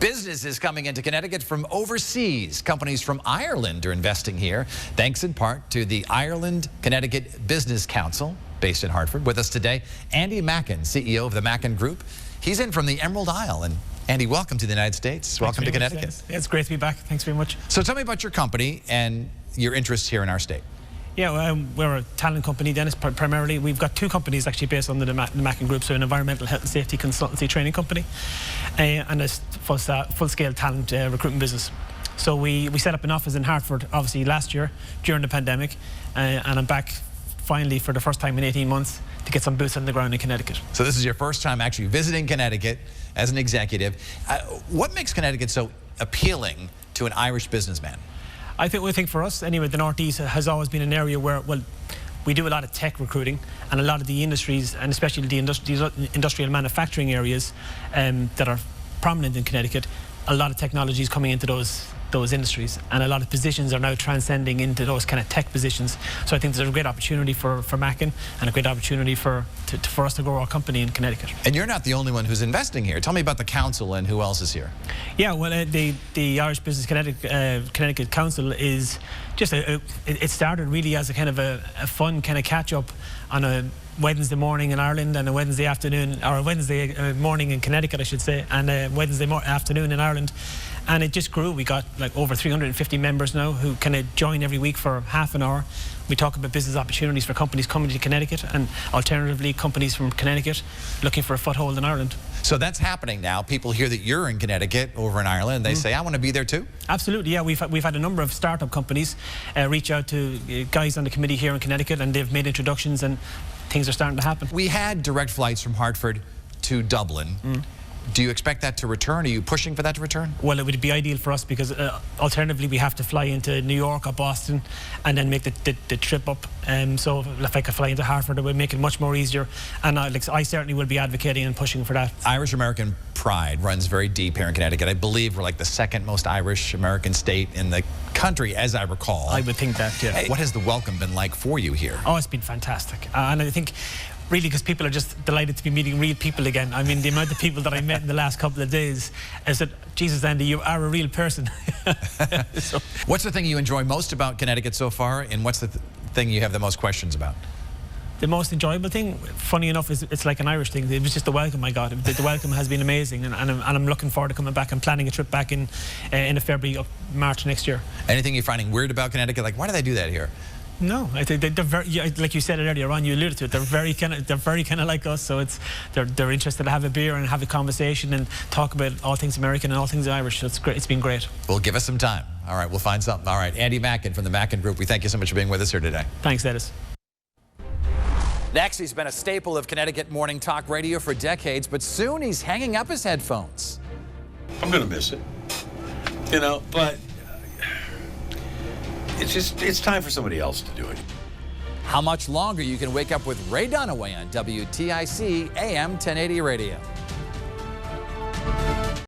Businesses coming into Connecticut from overseas. Companies from Ireland are investing here, thanks in part to the Ireland-Connecticut Business Council, based in Hartford. With us today, Andy Mackin, CEO of the Mackin Group. He's in from the Emerald Isle. And Andy, welcome to the United States. Welcome to Connecticut. It's great to be back. Thanks very much. So tell me about your company and your interests here in our state. Yeah, we're a talent company, Dennis, primarily. We've got two companies actually based under the Mackin Group, so an environmental health and safety consultancy training company and a full-scale talent recruitment business. So we set up an office in Hartford, obviously, last year during the pandemic, and I'm back finally for the first time in 18 months to get some boots on the ground in Connecticut. So this is your first time actually visiting Connecticut as an executive. What makes Connecticut so appealing to an Irish businessman? I think for us, anyway, the Northeast has always been an area where, well, we do a lot of tech recruiting, and a lot of the industries, and especially the industrial manufacturing areas that are prominent in Connecticut, a lot of technology is coming into those industries, and a lot of positions are now transcending into those kind of tech positions. So I think there's a great opportunity for Mackin and a great opportunity for us to grow our company in Connecticut. And you're not the only one who's investing here. Tell me about the council and who else is here. Yeah, well, the Irish Business Connecticut Council is just it started really as a kind of a fun kind of catch up on a Wednesday morning in Ireland and a Wednesday afternoon, or a Wednesday morning in Connecticut, I should say, and a Wednesday afternoon in Ireland. And it just grew. We got like over 350 members now who kind of join every week for half an hour. We talk about business opportunities for companies coming to Connecticut, and alternatively companies from Connecticut looking for a foothold in Ireland. So that's happening now. People hear that you're in Connecticut over in Ireland, and they say, I want to be there too? Absolutely, yeah. We've had a number of startup companies reach out to guys on the committee here in Connecticut, and they've made introductions, and things are starting to happen. We had direct flights from Hartford to Dublin. Do you expect that to return? Are you pushing for that to return? Well, it would be ideal for us because alternatively we have to fly into New York or Boston and then make the trip up. So if I could fly into Hartford, it would make it much more easier. And I certainly will be advocating and pushing for that. Irish-American pride runs very deep here in Connecticut. I believe we're like the second most Irish-American state in the country, as I recall. I would think that, yeah. What has the welcome been like for you here? Oh, it's been fantastic. And I think really because people are just delighted to be meeting real people again. I mean, the amount of people that I met in the last couple of days, I said, Jesus, Andy, you are a real person. So. What's the thing you enjoy most about Connecticut so far, and what's the thing you have the most questions about? The most enjoyable thing, funny enough, is it's like an Irish thing. It was just the welcome I got. The welcome has been amazing, and I'm looking forward to coming back. I'm planning a trip back in February or March next year. Anything you're finding weird about Connecticut? Like, why do they do that here? No, I think they're very, like you said it earlier on, you alluded to it, they're very kind of like us, so they're interested to have a beer and have a conversation and talk about all things American and all things Irish. So it's great. It's been great. Well, give us some time. All right, we'll find something. All right, Andy Mackin from the Mackin Group, we thank you so much for being with us here today. Thanks, Dennis. Next, he's been a staple of Connecticut morning talk radio for decades, but soon he's hanging up his headphones. I'm going to miss it, you know, but it's time for somebody else to do it. How much longer you can wake up with Ray Dunaway on WTIC AM 1080 radio.